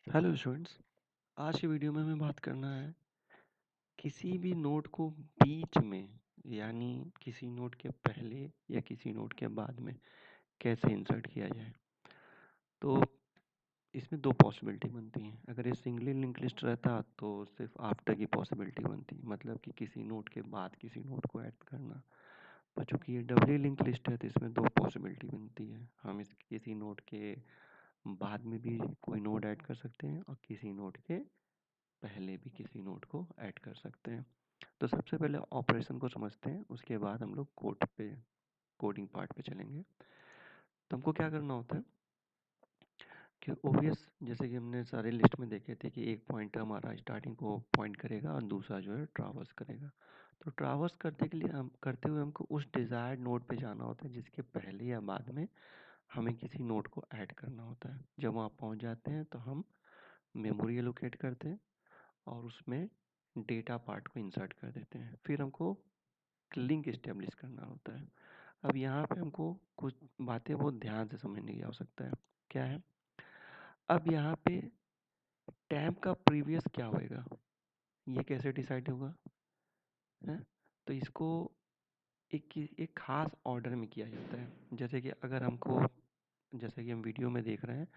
Hello students. आज की video में हमें बात करना है किसी भी नोट को बीच में, यानी किसी नोट के पहले या किसी नोट के बाद में कैसे इंसर्ट किया जाए। तो इसमें दो पॉसिबिलिटी बनती हैं। अगर ये सिंगली लिंक लिस्ट रहता तो सिर्फ आफ्टर की पॉसिबिलिटी बनती, मतलब कि किसी नोट के बाद किसी नोट को ऐड करना। पर चूंकि ये डबली लिंक लिस्ट है तो इसमें दो पॉसिबिलिटी बनती है। हम इस किसी नोट के बाद में भी कोई नोट ऐड कर सकते हैं और किसी नोट के पहले भी किसी नोट को ऐड कर सकते हैं। तो सबसे पहले ऑपरेशन को समझते हैं, उसके बाद हम लोग कोडिंग पार्ट पे चलेंगे। तो हमको क्या करना होता है कि ओबियस, जैसे कि हमने सारे लिस्ट में देखे थे कि एक पॉइंटर हमारा स्टार्टिंग को पॉइंट करेगा और दूसरा जो है ट्रावर्स करेगा। तो ट्रावर्स करते हुए हमको उस डिज़ायर्ड नोड पे जाना होता है जिसके पहले या बाद में हमें किसी नोड को ऐड करना होता है। जब वहाँ पहुँच जाते हैं तो हम मेमोरी एलोकेट करते हैं और उसमें डेटा पार्ट को इंसर्ट कर देते हैं। फिर हमको लिंक इस्टेब्लिश करना होता है। अब यहाँ पे हमको कुछ बातें बहुत ध्यान से समझने की आवश्यकता है। क्या है? अब यहाँ पे टैब का प्रीवियस क्या होएगा, ये कैसे डिसाइड होगा है? तो इसको एक खास ऑर्डर में किया जाता है। जैसे कि अगर हमको, जैसे कि हम वीडियो में देख रहे हैं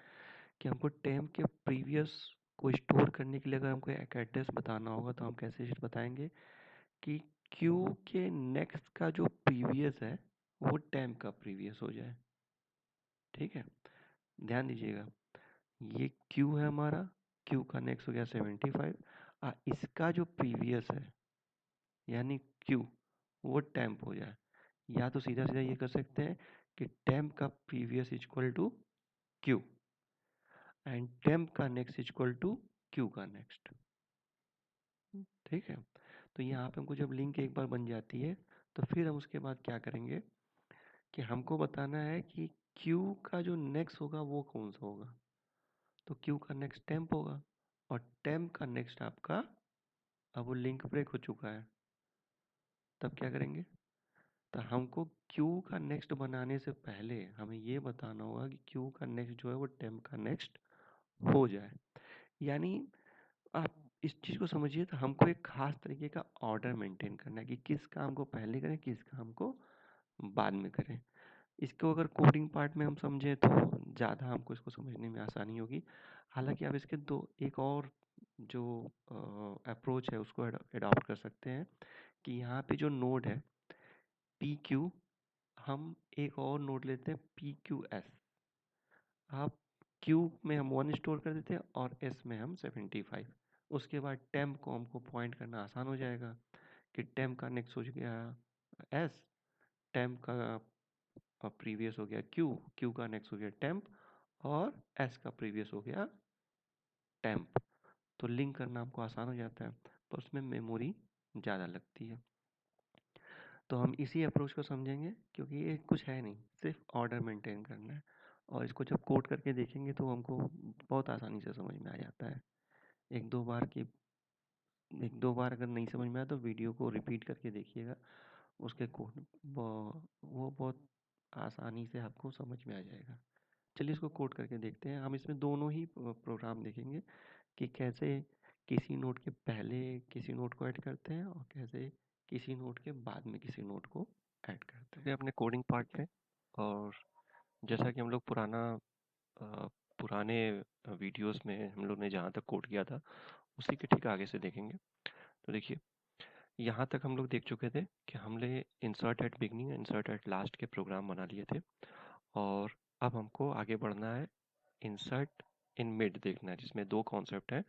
कि हमको टैब के प्रीवियस को स्टोर करने के लिए अगर हमको एक एड्रेस बताना होगा तो हम कैसे बताएंगे कि क्यू के नेक्स्ट का जो प्रीवियस है वो टैब का प्रीवियस हो जाए। ठीक है, ध्यान दीजिएगा, ये क्यू है हमारा, क्यू का नेक्स्ट हो गया 75, इसका जो प्रीवियस है यानी क्यू, वो टेम्प हो जाए। या तो सीधा सीधा ये कर सकते हैं कि टेम्प का previous equal to Q and temp का नेक्स्ट इक्वल टू क्यू का नेक्स्ट। ठीक है, तो यहाँ पे हमको जब लिंक एक बार बन जाती है तो फिर हम उसके बाद क्या करेंगे कि हमको बताना है कि क्यू का जो नेक्स्ट होगा वो कौन सा होगा। तो क्यू का नेक्स्ट टेम्प होगा और टेम्प का नेक्स्ट आपका, अब वो लिंक ब्रेक हो चुका है, तब क्या करेंगे? तो हमको क्यू का नेक्स्ट बनाने से पहले हमें ये बताना होगा कि क्यू का नेक्स्ट जो है वो टेम्प का नेक्स्ट हो जाए। यानी आप इस चीज़ को समझिए, तो हमको एक खास तरीके का ऑर्डर मेंटेन करना है कि किस काम को पहले करें, किस काम को बाद में करें। इसको अगर कोडिंग पार्ट में हम समझें तो ज़्यादा हमको इसको समझने में आसानी होगी। हालांकि आप इसके दो एक और जो अप्रोच है उसको एडॉप्ट कर सकते हैं कि यहाँ पे जो नोड है पी क्यू, हम एक और नोड लेते हैं पी क्यू एस। आप क्यू में हम 1 स्टोर कर देते हैं और एस में हम 75। उसके बाद टेम्प को हमको पॉइंट करना आसान हो जाएगा कि टेम्प का नेक्स्ट हो गया एस, टेम्प का प्रीवियस हो गया क्यू, क्यू का नेक्स्ट हो गया टेम्प और एस का प्रीवियस हो गया टेम्प। तो लिंक करना आपको आसान हो जाता है, पर उसमें मेमोरी ज़्यादा लगती है। तो हम इसी अप्रोच को समझेंगे क्योंकि ये कुछ है नहीं, सिर्फ ऑर्डर मेंटेन करना है। और इसको जब कोड करके देखेंगे तो हमको बहुत आसानी से समझ में आ जाता है। एक दो बार की एक दो बार अगर नहीं समझ में आया तो वीडियो को रिपीट करके देखिएगा, उसके कोड वो बहुत आसानी से आपको समझ में आ जाएगा। चलिए इसको कोड करके देखते हैं। हम इसमें दोनों ही प्रोग्राम देखेंगे कि कैसे किसी नोट के पहले किसी नोट को ऐड करते हैं और कैसे किसी नोट के बाद में किसी नोट को ऐड करते हैं अपने कोडिंग पार्ट पे। और जैसा कि हम लोग पुराने वीडियोस में हम लोग ने जहाँ तक कोड किया था उसी के ठीक आगे से देखेंगे। तो देखिए, यहाँ तक हम लोग देख चुके थे कि हमने insert at beginning, insert at last के प्रोग्राम बना लिए थे। और अब हमको आगे बढ़ना है, इंसर्ट इन मिड देखना है, जिसमें दो कॉन्सेप्ट हैं,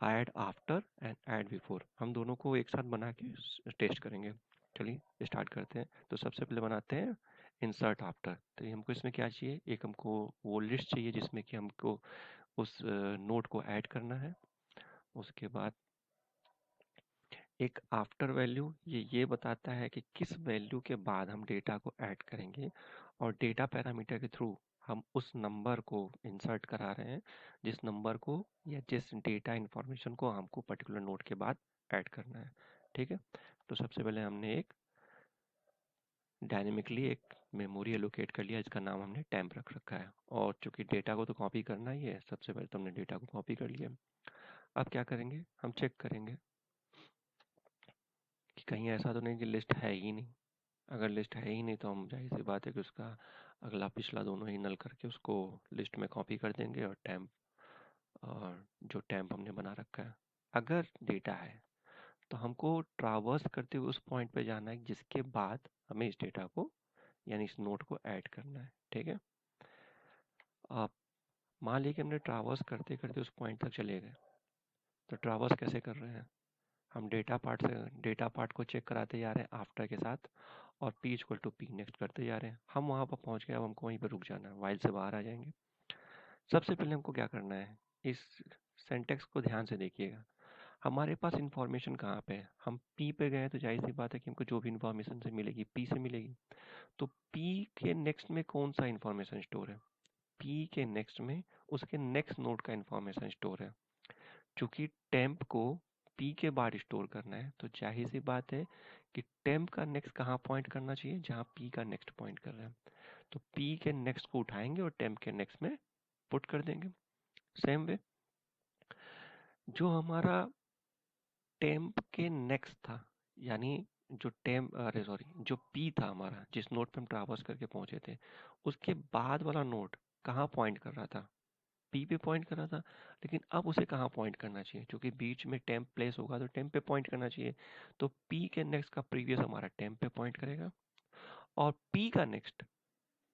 add after and add before. हम दोनों को एक साथ बना के टेस्ट करेंगे। चलिए स्टार्ट करते हैं। तो सबसे पहले बनाते हैं इंसर्ट आफ्टर। तो हमको इसमें क्या चाहिए, एक हमको वो लिस्ट चाहिए जिसमें कि हमको उस नोट को ऐड करना है। उसके बाद एक आफ्टर वैल्यू, ये बताता है कि किस वैल्यू के बाद हम डेटा को ऐड करेंगे, और डेटा पैरामीटर के थ्रू हम उस नंबर को इंसर्ट करा रहे हैं जिस नंबर को या जिस डेटा इंफॉर्मेशन को हमको पर्टिकुलर नोड के बाद ऐड करना है। ठीक है, तो सबसे पहले हमने एक डायनेमिकली एक मेमोरी एलोकेट कर लिया, इसका नाम हमने टेम्प रख रखा है। और चूंकि डेटा को तो कॉपी करना ही है, सबसे पहले तो हमने डेटा को कॉपी कर लिया। अब क्या करेंगे, हम चेक करेंगे कि कहीं ऐसा तो नहीं कि लिस्ट है ही नहीं। अगर लिस्ट है ही नहीं तो हम जाहिर सी बात है कि उसका अगला पिछला दोनों ही नल करके उसको लिस्ट में कॉपी कर देंगे और टेम्प, और जो टेम्प हमने बना रखा है। अगर डेटा है तो हमको ट्रावर्स करते हुए उस पॉइंट पे जाना है जिसके बाद हमें इस डेटा को यानी इस नोट को ऐड करना है। ठीक है, आप मान लीजिए कि हमने ट्रावर्स करते करते उस पॉइंट तक चले गए। तो ट्रावर्स कैसे कर रहे हैं, हम डेटा पार्ट को चेक कराते जा रहे हैं आफ्टर के साथ, और p equal to P next करते जा रहे हैं। हम वहाँ पर पहुँच गए, अब हमको वहीं पर रुक जाना है, वाइल से बाहर आ जाएंगे। सबसे पहले हमको क्या करना है, इस सेंटेक्स को ध्यान से देखिएगा। हमारे पास इंफॉर्मेशन कहाँ पे है, हम p पे गए तो जाहिर सी बात है कि हमको जो भी इंफॉर्मेशन से मिलेगी p से मिलेगी। तो p के नेक्स्ट में कौन सा इंफॉर्मेशन स्टोर है, p के नेक्स्ट में उसके नेक्स्ट नोड का इंफॉर्मेशन स्टोर है। चूंकि टेम्प को p के बाद स्टोर करना है तो जाहिर सी बात है कि टेम्प का नेक्स्ट कहाँ पॉइंट करना चाहिए, जहाँ p का नेक्स्ट पॉइंट कर रहा है। तो p के नेक्स्ट को उठाएंगे और टेम्प के नेक्स्ट में पुट कर देंगे। सेम वे जो हमारा टेम्प के नेक्स्ट था, यानी जो जो p था हमारा, जिस नोड पे हम ट्रावर्स करके पहुंचे थे, उसके बाद वाला नोड कहाँ पॉइंट कर रहा था, p पे पॉइंट कर रहा था। लेकिन अब उसे कहाँ पॉइंट करना चाहिए, क्योंकि बीच में टेम्प प्लेस होगा तो टेम्प पे पॉइंट करना चाहिए। तो p के नेक्स्ट का प्रीवियस हमारा टेम्प पे पॉइंट करेगा, और p का नेक्स्ट,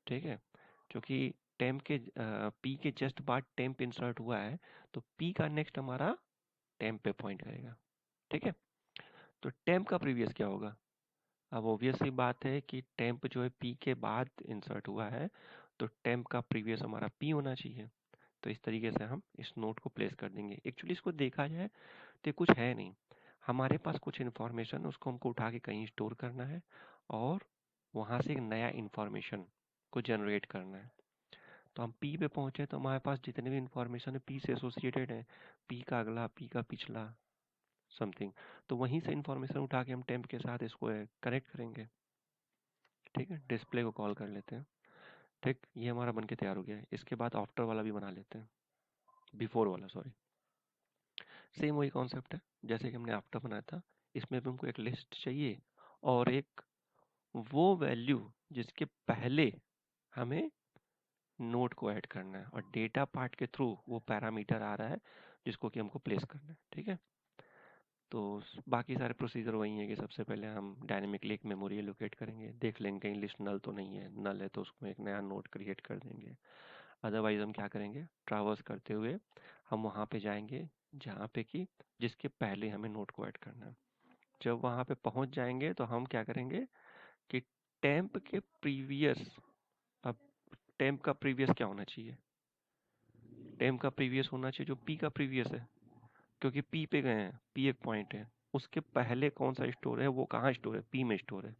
ठीक है, क्योंकि टेम्प के p के जस्ट बाद टेम्प इंसर्ट हुआ है, तो p का नेक्स्ट हमारा टेम्प पे पॉइंट करेगा। ठीक है, तो टेम्प का प्रीवियस क्या होगा, अब ऑब्वियस सी बात है कि टेम्प जो है p के बाद इंसर्ट हुआ है, तो टेम्प का प्रीवियस हमारा p होना चाहिए। तो इस तरीके से हम इस नोट को प्लेस कर देंगे। एक्चुअली इसको देखा जाए तो ये कुछ है नहीं, हमारे पास कुछ इन्फॉर्मेशन, उसको हमको उठा के कहीं स्टोर करना है और वहाँ से एक नया इन्फॉर्मेशन को जनरेट करना है। तो हम p पे पहुँचे तो हमारे पास जितने भी इंफॉर्मेशन है p से एसोसिएटेड है, p का अगला, p का पिछला, समथिंग। तो वहीं से इंफॉर्मेशन उठा के हम टेम्प के साथ इसको कनेक्ट करेंगे। ठीक है, डिस्प्ले को कॉल कर लेते हैं। ठीक, ये हमारा बन के तैयार हो गया है। इसके बाद आफ्टर वाला भी बना लेते हैं, बिफोर वाला सॉरी। सेम वही कॉन्सेप्ट है जैसे कि हमने आफ्टर बनाया था। इसमें भी हमको एक लिस्ट चाहिए और एक वो वैल्यू जिसके पहले हमें नोट को ऐड करना है, और डेटा पार्ट के थ्रू वो पैरामीटर आ रहा है जिसको कि हमको प्लेस करना है। ठीक है, तो बाकी सारे प्रोसीजर वही है कि सबसे पहले हम डायनेमिकली एक मेमोरी एलोकेट करेंगे, देख लेंगे कहीं लिस्ट नल तो नहीं है, नल है तो उसमें एक नया नोट क्रिएट कर देंगे। अदरवाइज हम क्या करेंगे, ट्रावर्स करते हुए हम वहाँ पे जाएंगे जहाँ पे कि जिसके पहले हमें नोट को ऐड करना है। जब वहाँ पे पहुँच जाएंगे तो हम क्या करेंगे कि टेम्प के प्रीवियस, अब टेम्प का प्रीवियस क्या होना चाहिए, टेम्प का प्रीवियस होना चाहिए जो पी का प्रीवियस है, क्योंकि पी पे गए हैं, पी एक पॉइंट है, उसके पहले कौन सा स्टोर है, वो कहाँ स्टोर है, पी में स्टोर है।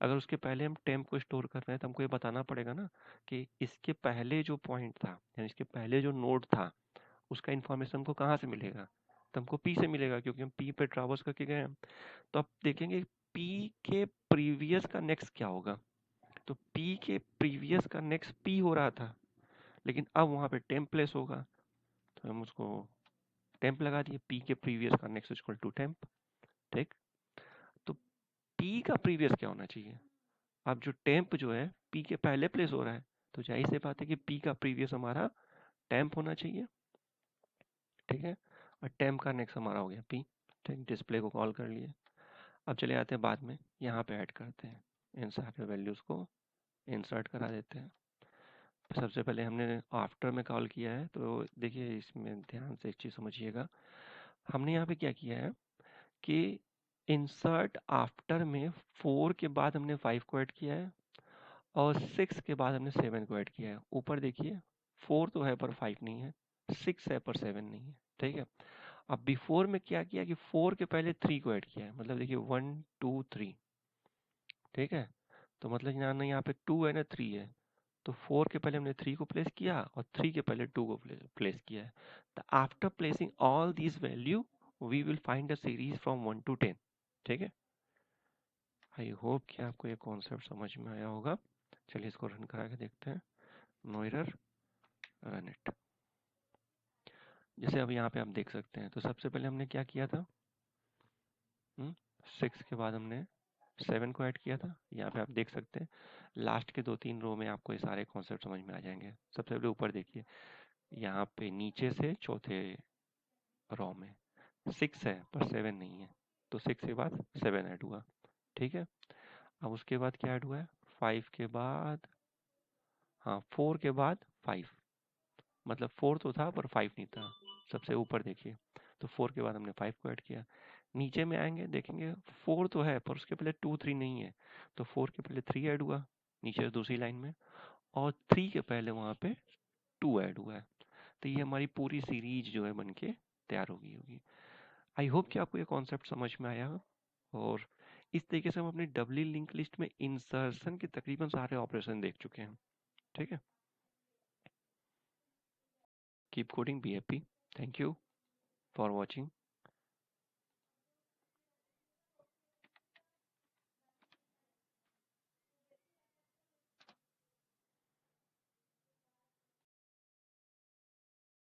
अगर उसके पहले हम टेम्प को स्टोर कर रहे हैं तो हमको ये बताना पड़ेगा ना कि इसके पहले जो पॉइंट था यानी इसके पहले जो नोड था उसका इन्फॉर्मेशन हमको कहाँ से मिलेगा, तो हमको पी से मिलेगा क्योंकि हम पी पे ट्रावर्स करके गए हैं। तो अब देखेंगे पी के प्रीवियस का नेक्स्ट क्या होगा, तो पी के प्रीवियस का नेक्स्ट पी हो रहा था, लेकिन अब वहाँ पे टेम्प प्लेस होगा, तो हम उसको टेम्प लगा दिए, पी के प्रीवियस का नेक्स्ट इक्वल टू टेम्प। ठीक, तो पी का प्रीवियस क्या होना चाहिए, अब जो टेम्प जो है पी के पहले प्लेस हो रहा है, तो जाहिर सी बात है कि पी का प्रीवियस हमारा टेम्प होना चाहिए। ठीक है, और टेम्प का नेक्स्ट हमारा हो गया पी। ठीक, डिस्प्ले को कॉल कर लिए। अब चले आते हैं बाद में, यहाँ पे ऐड करते हैं, इन सारे वैल्यूज़ को इंसर्ट करा देते हैं। सबसे पहले हमने आफ्टर में कॉल किया है, तो देखिए इसमें ध्यान से एक चीज़ समझिएगा। हमने यहाँ पे क्या किया है कि इंसर्ट आफ्टर में 4 के बाद हमने 5 को ऐड किया है और 6 के बाद हमने 7 को ऐड किया है। ऊपर देखिए 4 तो है पर 5 नहीं है, 6 है पर 7 नहीं है। ठीक है, अब बिफोर में क्या किया कि 4 के पहले 3 को ऐड किया है, मतलब देखिए 1 2 3। ठीक है, तो मतलब यहाँ पे 2 है ना 3 है, तो 4 के पहले हमने 3 को प्लेस किया और 3 के पहले 2 को प्लेस किया है। तो after placing all these value we will find a series from 1 to 10। ठीक है, आई होप कि आपको ये कॉन्सेप्ट समझ में आया होगा। चलिए इसको रन करा के देखते हैं। No error, run it. जैसे अब यहाँ पे आप देख सकते हैं, तो सबसे पहले हमने क्या किया था, 6 के बाद हमने 7 को ऐड किया था। यहाँ पे आप देख सकते हैं लास्ट के 2-3 रो में आपको ये सारे कॉन्सेप्ट समझ में आ जाएंगे। सबसे पहले ऊपर देखिए, यहाँ पे नीचे से चौथे रो में 6 है पर 7 नहीं है, तो 6 के बाद 7 ऐड हुआ। ठीक है, अब उसके बाद क्या ऐड हुआ है, 5 के बाद, हाँ 4 के बाद 5, मतलब 4 तो था पर 5 नहीं था। सबसे ऊपर देखिए, तो 4 के बाद हमने 5 को ऐड किया। नीचे में आएंगे देखेंगे 4 तो है पर उसके पहले 2 3 नहीं है, तो 4 के पहले 3 ऐड हुआ नीचे दूसरी लाइन में, और 3 के पहले वहाँ पे 2 ऐड हुआ है। तो ये हमारी पूरी सीरीज जो है बन के तैयार होगी होगी। आई होप कि आपको ये कॉन्सेप्ट समझ में आया हो। और इस तरीके से हम अपनी डबली लिंक लिस्ट में इंसर्शन के तकरीबन सारे ऑपरेशन देख चुके हैं। ठीक है, keep coding, be happy, thank you for watching.